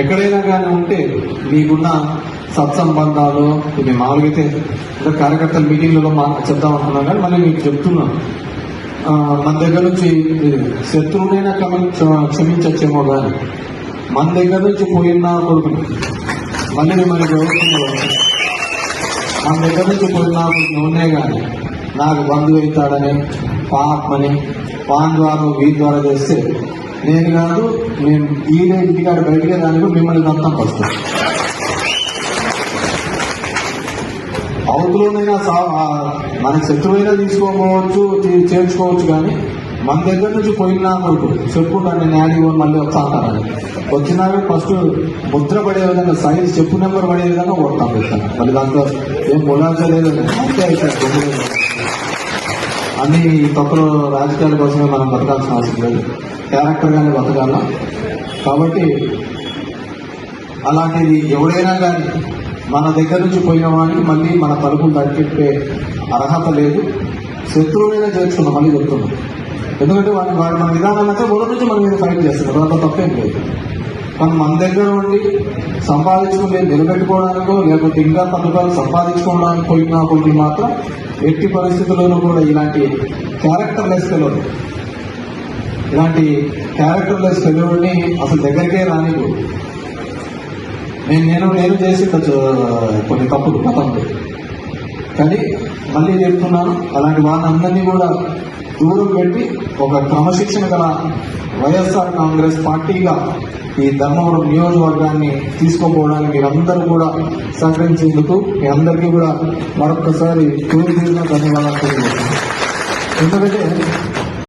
ఎక్కడైనా కానీ ఉంటే మీకున్న సత్సంబంధాలు ఇది మామూలుగైతే కార్యకర్తల మీటింగ్లలో చెప్దాం అనుకున్నాం, కానీ మళ్ళీ మీకు చెప్తున్నాను. మన దగ్గర నుంచి శత్రువునైనా క్షమించచ్చేమో కానీ మన దగ్గర నుంచి పోయిన కొడుకుని మళ్ళీ మిమ్మల్ని గౌరవిస్తున్నారు. మన దగ్గర నుంచి పోయిన ఉన్నాయి కానీ నాకు బంధువు అవుతాడని పాపని పాన్ ద్వారా వీధి ద్వారా చేస్తే నేను కాదు, నేను ఈయన ఇంటికాడ బయటకే దానికి మిమ్మల్ని మొత్తం వస్తాను. అవతలోనైనా మన శత్రువైనా తీసుకోవచ్చు చేర్చుకోవచ్చు, కానీ మన దగ్గర నుంచి పోయినా కొడుకు చెప్పుకుంటాను నేను యాడికి మళ్ళీ వస్తాను. వచ్చినాక ఫస్ట్ ముద్ర పడే విధంగా సైజ్ చెప్పు నెంబర్ పడే విధంగా కొడతాను పెడతాను. మళ్ళీ దాంట్లో ఏం మొలాచలేదు, అంతే అయిపోయింది. అన్ని తప్పులు రాజకీయాల కోసమే మనం బతకాల్సిన అవసరం లేదు, క్యారెక్టర్గానే బతకాల. కాబట్టి అలాంటిది ఎవడైనా కానీ మన దగ్గర నుంచి పోయిన వాడికి మళ్ళీ మన తలుపులు తగ్గిపెట్టే అర్హత లేదు. శత్రువునైనా చేర్చుకున్నాం, మళ్ళీ చెప్తున్నాం. ఎందుకంటే వాడు మన విధానం అంటే మొదటి నుంచి మన మీద ఫైట్ చేస్తున్నారు, అంత తప్పేం లేదు. మనం మన దగ్గర ఉండి సంపాదించుకుని నిలబెట్టుకోవడానికో లేకపోతే ఇంకా పథకాలు సంపాదించుకోవడానికి పోయిన కొద్ది మాత్రం ఎట్టి పరిస్థితుల్లోనూ కూడా ఇలాంటి క్యారెక్టర్లెస్ ఫెలోని అసలు దగ్గరికే రానివ్వు. నేను చేసి కొన్ని తప్పులు గతంలో, కానీ మళ్ళీ చెప్తున్నాను, అలాంటి వాళ్ళందరినీ కూడా దూరం పెట్టి ఒక క్రమశిక్షణ గల వైఎస్ఆర్ కాంగ్రెస్ పార్టీగా ఈ ధర్మవరం నియోజకవర్గాన్ని తీసుకోపోవడానికి మీరందరూ కూడా సహకరించేందుకు మీ అందరికీ కూడా మరొకసారి ధన్యవాదాలు తెలియజేస్తున్నాను. ఎందుకంటే